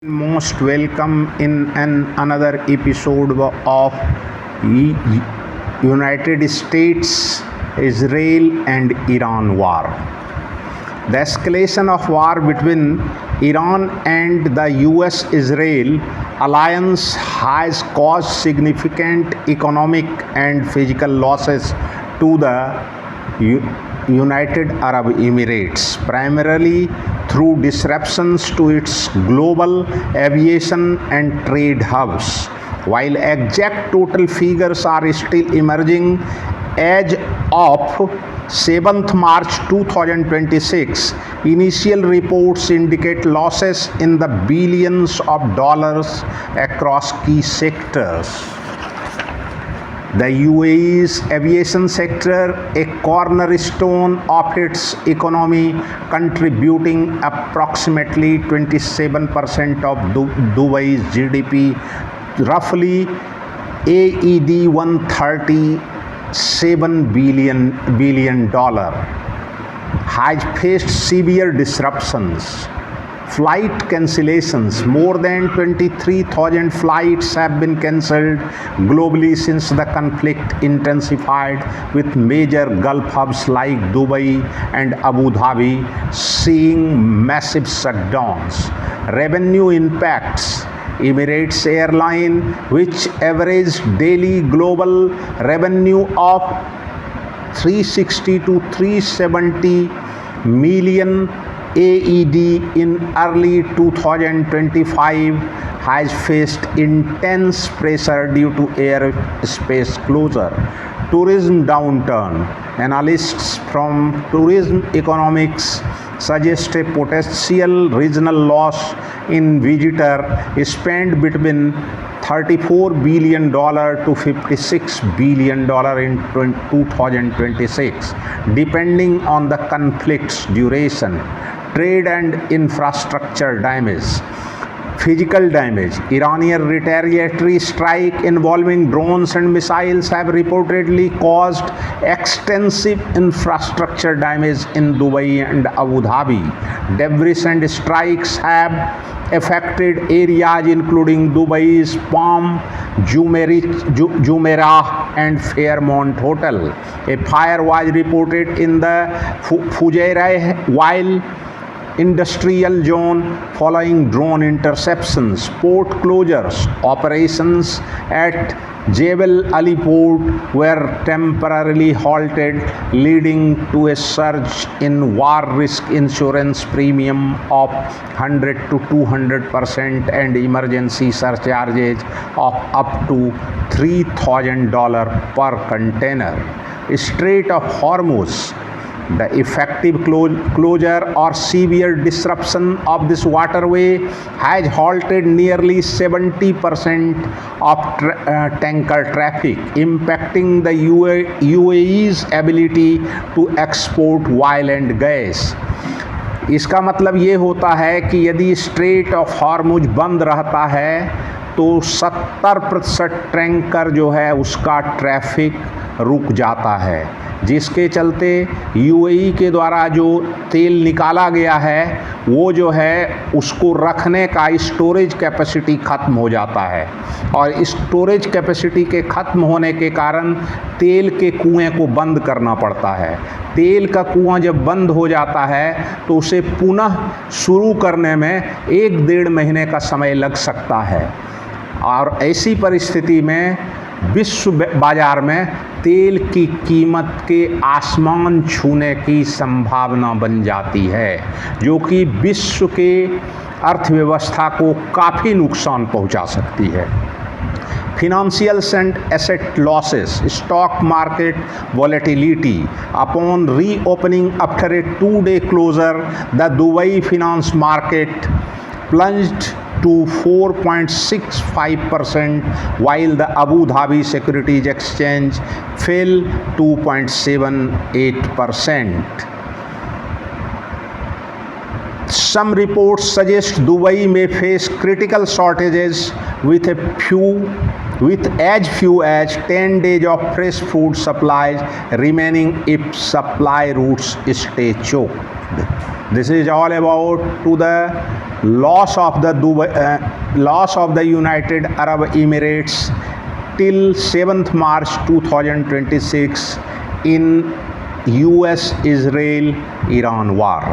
Most welcome in another episode of United States, Israel and Iran war. The escalation of war between Iran and the US-Israel alliance has caused significant economic and physical losses to the United Arab Emirates, primarily through disruptions to its global aviation and trade hubs. While exact total figures are still emerging, as of 7th March 2026, initial reports indicate losses in the billions of dollars across key sectors. The UAE's aviation sector, a cornerstone of its economy, contributing approximately 27% of Dubai's GDP, roughly AED 137 billion dollar, has faced severe disruptions. Flight cancellations. More than 23,000 flights have been cancelled globally since the conflict intensified, with major Gulf hubs like Dubai and Abu Dhabi seeing massive shutdowns. Revenue impacts. Emirates Airline, which averaged daily global revenue of 360 to 370 million AED in early 2025, has faced intense pressure due to airspace closure. Tourism downturn. Analysts from Tourism Economics suggest a potential regional loss in visitor spend between $34 billion to $56 billion in 2026, depending on the conflict's duration. Trade and infrastructure damage. Physical damage. Iranian retaliatory strike involving drones and missiles have reportedly caused extensive infrastructure damage in Dubai and Abu Dhabi. Debris and strikes have affected areas including Dubai's Palm Jumeirah and Fairmont Hotel. A fire was reported in the Fujairah while industrial zone following drone interceptions. Port closures. Operations at Jebel Ali Port were temporarily halted, leading to a surge in war risk insurance premium of 100 to 200% and emergency surcharges of up to $3,000 per container. Strait of Hormuz. The effective closure or severe disruption of this waterway has halted nearly 70% of tanker traffic, impacting the UAE's ability to export oil and gas. इसका मतलब ये होता है कि यदि straight of Hormuz बंद रहता है तो 70% टैंकर जो है उसका ट्रैफिक रुक जाता है, जिसके चलते यूएई के द्वारा जो तेल निकाला गया है वो जो है उसको रखने का स्टोरेज कैपेसिटी ख़त्म हो जाता है, और स्टोरेज कैपेसिटी के ख़त्म होने के कारण तेल के कुएं को बंद करना पड़ता है। तेल का कुआं जब बंद हो जाता है तो उसे पुनः शुरू करने में 1-1.5 महीने का समय लग सकता है, और ऐसी परिस्थिति में विश्व बाजार में तेल की कीमत के आसमान छूने की संभावना बन जाती है, जो कि विश्व के अर्थव्यवस्था को काफ़ी नुकसान पहुंचा सकती है। Financials and asset losses. Stock market volatility. Upon reopening after a 2-day closure, the Dubai finance market plunged to 4.65%, while the Abu Dhabi Securities Exchange fell 2.78%. Some reports suggest Dubai may face critical shortages with as few as 10 days of fresh food supplies remaining if supply routes stay choked. This is all about to the loss of the United Arab Emirates till 7th March 2026 in US-Israel-Iran war.